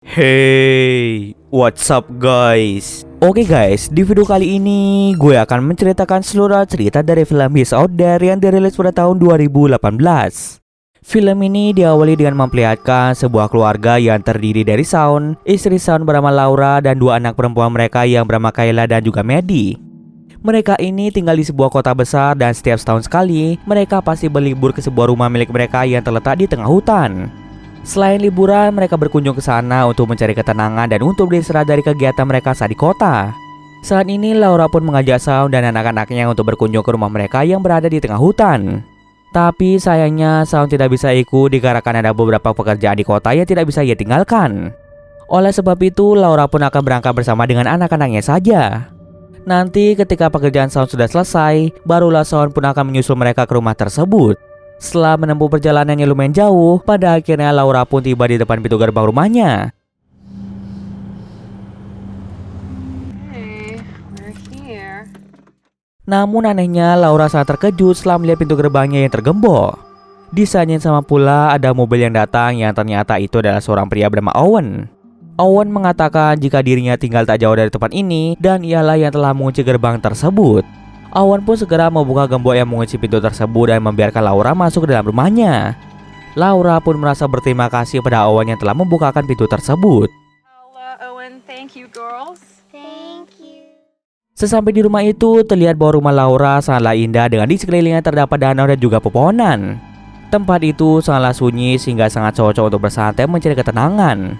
Hey, what's up guys? Oke guys, di video kali ini gue akan menceritakan seluruh cerita dari film He's Out There yang dirilis pada tahun 2018. Film ini diawali dengan memperlihatkan sebuah keluarga yang terdiri dari Shawn, istri Shawn bernama Laura, dan dua anak perempuan mereka yang bernama Kayla dan juga Maddie. Mereka ini tinggal di sebuah kota besar dan setiap setahun sekali mereka pasti berlibur ke sebuah rumah milik mereka yang terletak di tengah hutan. Selain liburan, mereka berkunjung ke sana untuk mencari ketenangan dan untuk beristirahat dari kegiatan mereka saat di kota. Saat ini Laura pun mengajak Shawn dan anak-anaknya untuk berkunjung ke rumah mereka yang berada di tengah hutan. Tapi sayangnya Shawn tidak bisa ikut dikarenakan ada beberapa pekerjaan di kota yang tidak bisa ia tinggalkan. Oleh sebab itu, Laura pun akan berangkat bersama dengan anak-anaknya saja. Nanti ketika pekerjaan Shawn sudah selesai, barulah Shawn pun akan menyusul mereka ke rumah tersebut. Setelah menempuh perjalanan yang lumayan jauh, pada akhirnya Laura pun tiba di depan pintu gerbang rumahnya. Hey, we're here. Namun anehnya Laura sangat terkejut setelah melihat pintu gerbangnya yang tergembok. Di saat yang sama pula ada mobil yang datang yang ternyata itu adalah seorang pria bernama Owen. Owen mengatakan jika dirinya tinggal tak jauh dari tempat ini dan ialah yang telah mengunci gerbang tersebut. Owen pun segera membuka gembok yang mengunci pintu tersebut dan membiarkan Laura masuk ke dalam rumahnya. Laura pun merasa berterima kasih pada Owen yang telah membukakan pintu tersebut. Owen, thank you, girls. Thank you. Sesampai di rumah itu, terlihat bahwa rumah Laura sangatlah indah dengan di sekelilingnya terdapat danau dan juga pepohonan. Tempat itu sangatlah sunyi sehingga sangat cocok untuk bersantai mencari ketenangan.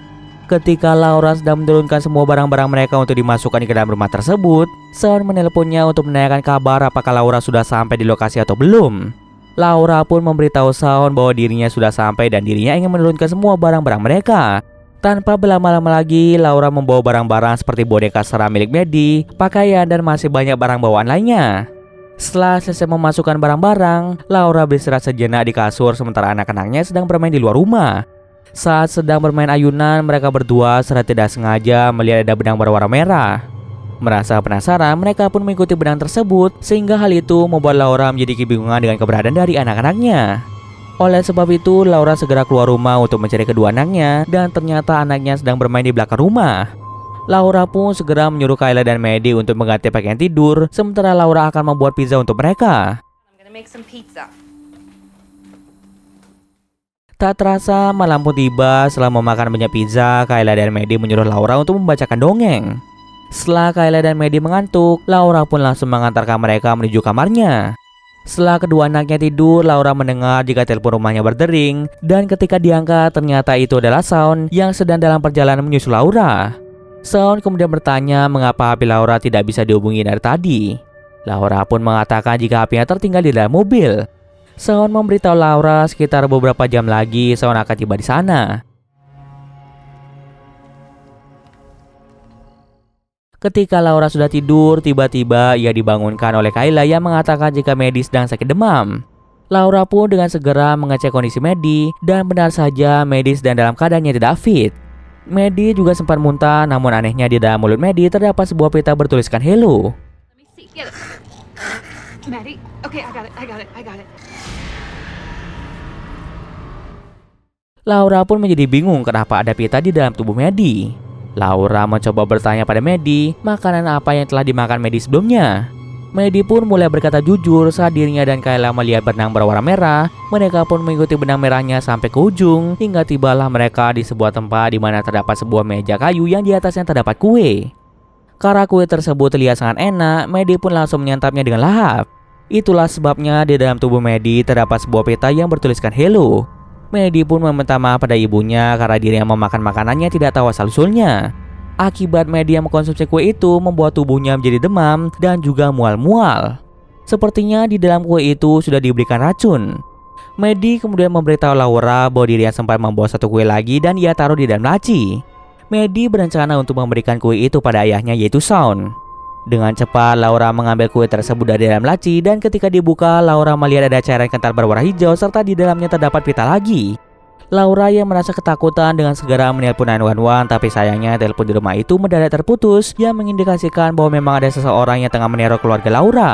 Ketika Laura sedang menurunkan semua barang-barang mereka untuk dimasukkan ke dalam rumah tersebut, Shawn menelponnya untuk menanyakan kabar apakah Laura sudah sampai di lokasi atau belum. Laura pun memberitahu Shawn bahwa dirinya sudah sampai dan dirinya ingin menurunkan semua barang-barang mereka. Tanpa berlama-lama lagi, Laura membawa barang-barang seperti boneka seram milik Maddie, pakaian, dan masih banyak barang bawaan lainnya. Setelah selesai memasukkan barang-barang, Laura beristirahat sejenak di kasur sementara anak-anaknya sedang bermain di luar rumah. Saat sedang bermain ayunan, mereka berdua secara tidak sengaja melihat ada benang berwarna merah. Merasa penasaran, mereka pun mengikuti benang tersebut sehingga hal itu membuat Laura menjadi kebingungan dengan keberadaan dari anak-anaknya. Oleh sebab itu, Laura segera keluar rumah untuk mencari kedua anaknya dan ternyata anaknya sedang bermain di belakang rumah. Laura pun segera menyuruh Kayla dan Maddie untuk mengganti pakaian tidur sementara Laura akan membuat pizza untuk mereka. I'm gonna make some pizza. Tak terasa malam pun tiba. Setelah memakan banyak pizza, Kayla dan Maddie menyuruh Laura untuk membacakan dongeng. Setelah Kayla dan Maddie mengantuk, Laura pun langsung mengantarkan mereka menuju kamarnya. Setelah kedua anaknya tidur, Laura mendengar jika telepon rumahnya berdering. Dan ketika diangkat, ternyata itu adalah Shawn yang sedang dalam perjalanan menyusul Laura. Shawn kemudian bertanya mengapa HP Laura tidak bisa dihubungi dari tadi. Laura pun mengatakan jika HP-nya tertinggal di dalam mobil. Shawn memberitahu Laura sekitar beberapa jam lagi Shawn akan tiba di sana. Ketika Laura sudah tidur, tiba-tiba ia dibangunkan oleh Kayla yang mengatakan jika Maddie sedang sakit demam. Laura pun dengan segera mengecek kondisi Maddie dan benar saja Maddie sedang dalam keadaan yang tidak fit. Maddie juga sempat muntah, namun anehnya di dalam mulut Maddie terdapat sebuah pita bertuliskan hello. Let me see. Get it. Maddie. Okay, I got it. Laura pun menjadi bingung kenapa ada pita di dalam tubuh Maddie. Laura mencoba bertanya pada Maddie makanan apa yang telah dimakan Maddie sebelumnya. Maddie pun mulai berkata jujur saat dirinya dan Kayla melihat benang berwarna merah. Mereka pun mengikuti benang merahnya sampai ke ujung hingga tibalah mereka di sebuah tempat di mana terdapat sebuah meja kayu yang di atasnya terdapat kue. Karena kue tersebut terlihat sangat enak, Maddie pun langsung menyantapnya dengan lahap. Itulah sebabnya di dalam tubuh Maddie terdapat sebuah pita yang bertuliskan hello. Maddie pun meminta maaf pada ibunya karena dirinya memakan makanannya tidak tahu asal-usulnya. Akibat Maddie yang mengkonsumsi kue itu membuat tubuhnya menjadi demam dan juga mual-mual. Sepertinya di dalam kue itu sudah diberikan racun. Maddie kemudian memberitahu Laura bahwa dirinya sempat membawa satu kue lagi dan ia taruh di dalam laci. Maddie berencana untuk memberikan kue itu pada ayahnya yaitu Shawn. Dengan cepat Laura mengambil kue tersebut dari dalam laci dan ketika dibuka Laura melihat ada cairan kental berwarna hijau serta di dalamnya terdapat pita lagi. Laura yang merasa ketakutan dengan segera menelpon 911 tapi sayangnya telepon di rumah itu mendadak terputus yang mengindikasikan bahwa memang ada seseorang yang tengah meneror keluarga Laura.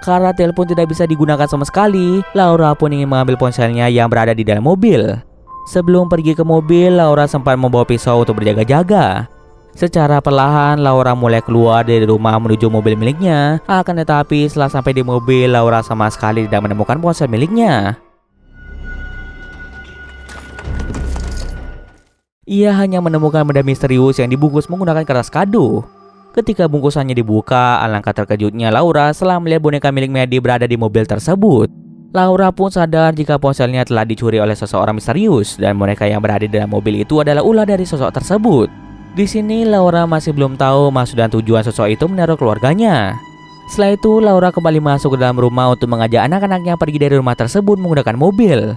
Karena telepon tidak bisa digunakan sama sekali, Laura pun ingin mengambil ponselnya yang berada di dalam mobil. Sebelum pergi ke mobil, Laura sempat membawa pisau untuk berjaga-jaga. Secara perlahan, Laura mulai keluar dari rumah menuju mobil miliknya. Akan tetapi, setelah sampai di mobil, Laura sama sekali tidak menemukan ponsel miliknya. Ia hanya menemukan benda misterius yang dibungkus menggunakan kertas kado. Ketika bungkusannya dibuka, alangkah terkejutnya Laura setelah melihat boneka milik Maddie berada di mobil tersebut. Laura pun sadar jika ponselnya telah dicuri oleh seseorang misterius dan boneka yang berada di dalam mobil itu adalah ulah dari sosok tersebut. Di sini Laura masih belum tahu maksud dan tujuan sosok itu meneror keluarganya. Setelah itu Laura kembali masuk ke dalam rumah untuk mengajak anak-anaknya pergi dari rumah tersebut menggunakan mobil.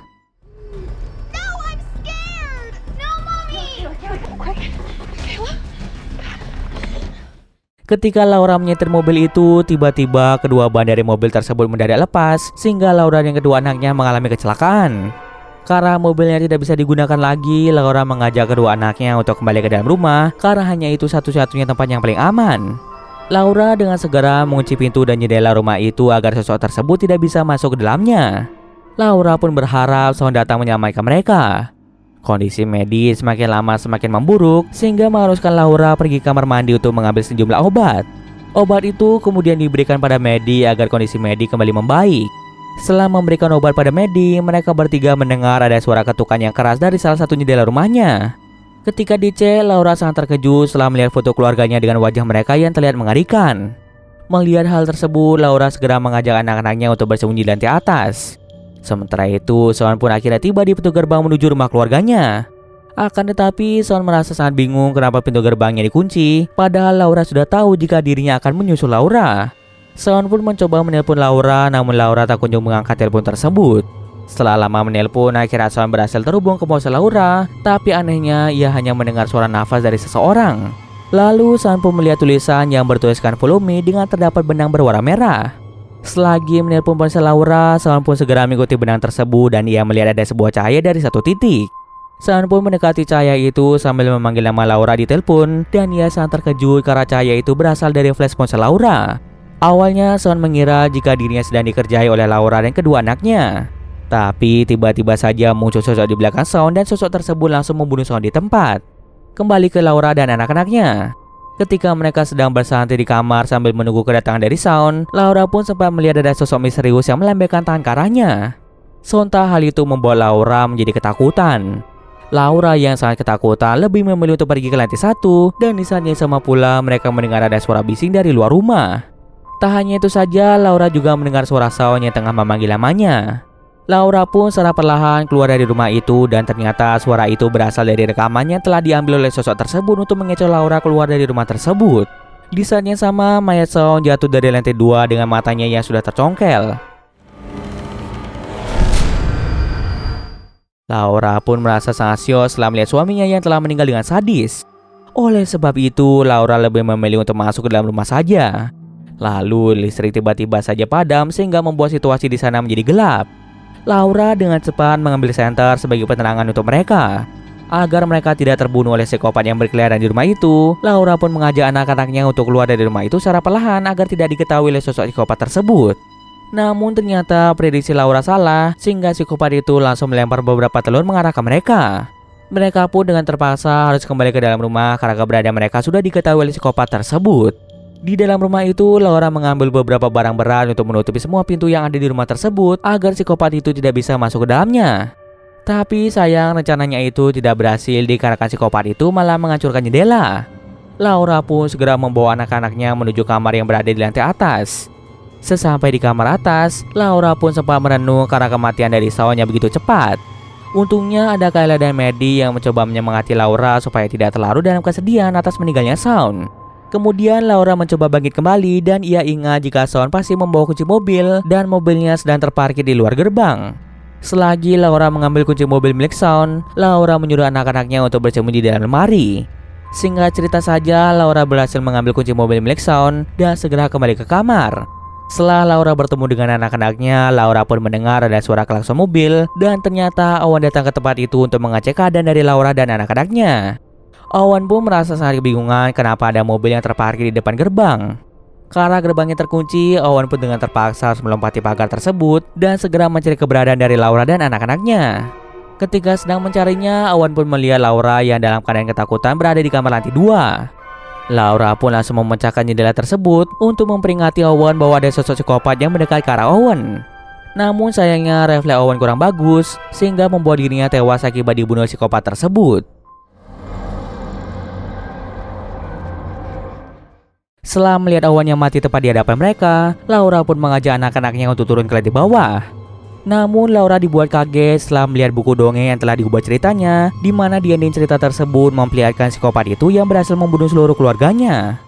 Ketika Laura menyetir mobil itu, tiba-tiba kedua ban dari mobil tersebut mendadak lepas sehingga Laura dan kedua anaknya mengalami kecelakaan. Karena mobilnya tidak bisa digunakan lagi, Laura mengajak kedua anaknya untuk kembali ke dalam rumah karena hanya itu satu-satunya tempat yang paling aman. Laura dengan segera mengunci pintu dan jendela rumah itu agar sosok tersebut tidak bisa masuk ke dalamnya. Laura pun berharap Shaun datang menyelamatkan mereka. Kondisi Maddie semakin lama semakin memburuk sehingga mengharuskan Laura pergi ke kamar mandi untuk mengambil sejumlah obat. Obat itu kemudian diberikan pada Maddie agar kondisi Maddie kembali membaik. Setelah memberikan obat pada Maddie, mereka bertiga mendengar ada suara ketukan yang keras dari salah satu jendela rumahnya. Ketika dicek, Laura sangat terkejut setelah melihat foto keluarganya dengan wajah mereka yang terlihat mengerikan. Melihat hal tersebut, Laura segera mengajak anak-anaknya untuk bersembunyi di lantai atas. Sementara itu, Shaun pun akhirnya tiba di pintu gerbang menuju rumah keluarganya. Akan tetapi, Shaun merasa sangat bingung kenapa pintu gerbangnya dikunci, padahal Laura sudah tahu jika dirinya akan menyusul Laura. Shaun pun mencoba menelpon Laura, namun Laura tak kunjung mengangkat telepon tersebut. Setelah lama menelpon, akhirnya Shaun berhasil terhubung ke ponsel Laura, tapi anehnya ia hanya mendengar suara nafas dari seseorang. Lalu Shaun pun melihat tulisan yang bertuliskan follow me dengan terdapat benang berwarna merah. Selagi menelpon ponsel Laura, Shaun pun segera mengikuti benang tersebut dan ia melihat ada sebuah cahaya dari satu titik. Shaun pun mendekati cahaya itu sambil memanggil nama Laura di telepon dan ia sangat terkejut karena cahaya itu berasal dari flash ponsel Laura. Awalnya Shaun mengira jika dirinya sedang dikerjai oleh Laura dan kedua anaknya. Tapi tiba-tiba saja muncul sosok di belakang Shaun dan sosok tersebut langsung membunuh Shaun di tempat. Kembali ke Laura dan anak-anaknya. Ketika mereka sedang bersantai di kamar sambil menunggu kedatangan dari Shaun, Laura pun sempat melihat ada sosok misterius yang melambaikan tangan ke arahnya. Sontak hal itu membuat Laura menjadi ketakutan. Laura yang sangat ketakutan lebih memilih untuk pergi ke lantai 1 dan di saat yang sama pula mereka mendengar ada suara bising dari luar rumah. Tak hanya itu saja, Laura juga mendengar suara Shaun yang tengah memanggil namanya. Laura pun secara perlahan keluar dari rumah itu dan ternyata suara itu berasal dari rekaman yang telah diambil oleh sosok tersebut untuk mengecoh Laura keluar dari rumah tersebut. Di saat yang sama, mayat Shaun jatuh dari lantai 2 dengan matanya yang sudah tercongkel. Laura pun merasa sangat syok setelah melihat suaminya yang telah meninggal dengan sadis. Oleh sebab itu, Laura lebih memilih untuk masuk ke dalam rumah saja. Lalu listrik tiba-tiba saja padam sehingga membuat situasi di sana menjadi gelap. Laura dengan cepat mengambil senter sebagai penerangan untuk mereka. Agar mereka tidak terbunuh oleh psikopat yang berkeliaran di rumah itu, Laura pun mengajak anak-anaknya untuk keluar dari rumah itu secara perlahan agar tidak diketahui oleh sosok psikopat tersebut. Namun ternyata prediksi Laura salah sehingga psikopat itu langsung melempar beberapa telur mengarah ke mereka. Mereka pun dengan terpaksa harus kembali ke dalam rumah karena keberadaan mereka sudah diketahui oleh psikopat tersebut. Di dalam rumah itu, Laura mengambil beberapa barang berat untuk menutupi semua pintu yang ada di rumah tersebut agar psikopat itu tidak bisa masuk ke dalamnya. Tapi sayang rencananya itu tidak berhasil dikarenakan psikopat itu malah menghancurkan jendela. Laura pun segera membawa anak-anaknya menuju kamar yang berada di lantai atas. Sesampai di kamar atas, Laura pun sempat merenung karena kematian dari Shaun yang begitu cepat. Untungnya ada Kayla dan Maddie yang mencoba menyemangati Laura supaya tidak terlarut dalam kesedihan atas meninggalnya Shaun. Kemudian Laura mencoba bangkit kembali dan ia ingat jika Shaun pasti membawa kunci mobil dan mobilnya sedang terparkir di luar gerbang. Selagi Laura mengambil kunci mobil milik Shaun, Laura menyuruh anak-anaknya untuk bersembunyi di dalam lemari. Singkat cerita saja, Laura berhasil mengambil kunci mobil milik Shaun dan segera kembali ke kamar. Setelah Laura bertemu dengan anak-anaknya, Laura pun mendengar ada suara klakson mobil dan ternyata Owen datang ke tempat itu untuk mengecek keadaan dari Laura dan anak-anaknya. Owen pun merasa sangat kebingungan kenapa ada mobil yang terparkir di depan gerbang. Karena gerbangnya terkunci, Owen pun dengan terpaksa harus melompati pagar tersebut dan segera mencari keberadaan dari Laura dan anak-anaknya. Ketika sedang mencarinya, Owen pun melihat Laura yang dalam keadaan ketakutan berada di kamar lantai 2. Laura pun langsung memecahkan jendela tersebut untuk memperingati Owen bahwa ada sosok psikopat yang mendekat ke arah Owen. Namun sayangnya refleks Owen kurang bagus sehingga membuat dirinya tewas akibat dibunuh psikopat tersebut. Setelah melihat Owen yang mati tepat di hadapan mereka, Laura pun mengajak anak-anaknya untuk turun ke lantai bawah. Namun Laura dibuat kaget setelah melihat buku dongeng yang telah diubah ceritanya, di mana di ending cerita tersebut memperlihatkan psikopat itu yang berhasil membunuh seluruh keluarganya.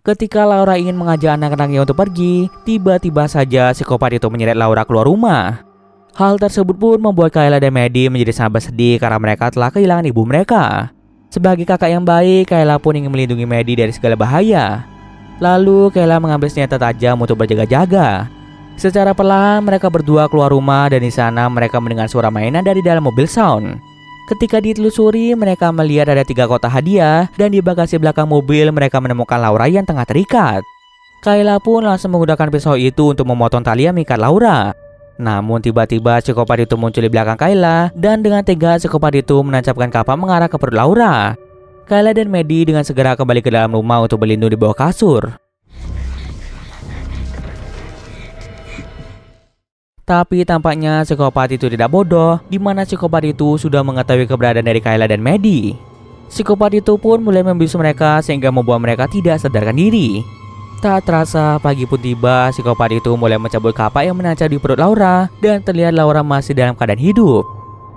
Ketika Laura ingin mengajak anak-anaknya untuk pergi, tiba-tiba saja psikopat itu menyeret Laura keluar rumah. Hal tersebut pun membuat Kayla dan Maddie menjadi sangat bersedih karena mereka telah kehilangan ibu mereka. Sebagai kakak yang baik, Kayla pun ingin melindungi Maddie dari segala bahaya. Lalu Kayla mengambil senjata tajam untuk berjaga-jaga. Secara perlahan mereka berdua keluar rumah dan di sana mereka mendengar suara mainan dari dalam mobil sound. Ketika ditelusuri, mereka melihat ada 3 kotak hadiah dan di bagasi belakang mobil mereka menemukan Laura yang tengah terikat. Kayla pun langsung menggunakan pisau itu untuk memotong tali yang mengikat Laura. Namun tiba-tiba psikopat itu muncul di belakang Kayla dan dengan tega psikopat itu menancapkan kapak mengarah ke perut Laura. Kayla dan Maddie dengan segera kembali ke dalam rumah untuk berlindung di bawah kasur. Tapi tampaknya psikopat itu tidak bodoh, di mana psikopat itu sudah mengetahui keberadaan dari Kayla dan Maddie. Psikopat itu pun mulai membius mereka sehingga membuat mereka tidak sadarkan diri. Tak terasa pagi pun tiba, psikopat itu mulai mencabut kapak yang menancap di perut Laura dan terlihat Laura masih dalam keadaan hidup.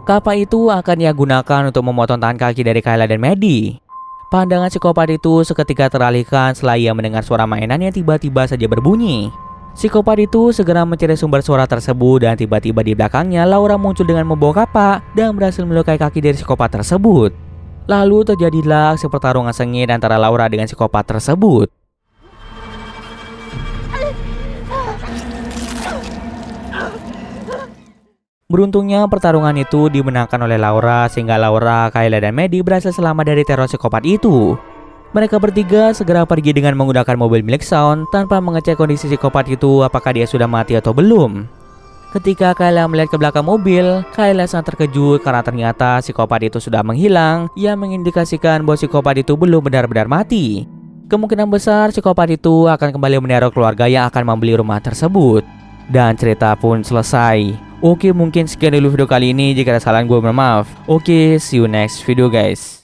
Kapak itu akan ia gunakan untuk memotong tangan kaki dari Kayla dan Maddie. Pandangan psikopat itu seketika teralihkan setelah ia mendengar suara mainan yang tiba-tiba saja berbunyi. Psikopat itu segera mencari sumber suara tersebut dan tiba-tiba di belakangnya Laura muncul dengan membawa kapak dan berhasil melukai kaki dari psikopat tersebut. Lalu terjadilah aksi pertarungan sengit antara Laura dengan psikopat tersebut. Beruntungnya pertarungan itu dimenangkan oleh Laura sehingga Laura, Kayla dan Maddie berhasil selamat dari teror psikopat itu. Mereka bertiga segera pergi dengan menggunakan mobil milik Shawn tanpa mengecek kondisi psikopat itu apakah dia sudah mati atau belum. Ketika Kayla melihat ke belakang mobil, Kayla sangat terkejut karena ternyata psikopat itu sudah menghilang yang mengindikasikan bahwa psikopat itu belum benar-benar mati. Kemungkinan besar psikopat itu akan kembali meneror keluarga yang akan membeli rumah tersebut. Dan cerita pun selesai. Oke, mungkin sekian dulu video kali ini. Jika ada kesalahan gue mohon maaf. Oke, see you next video guys.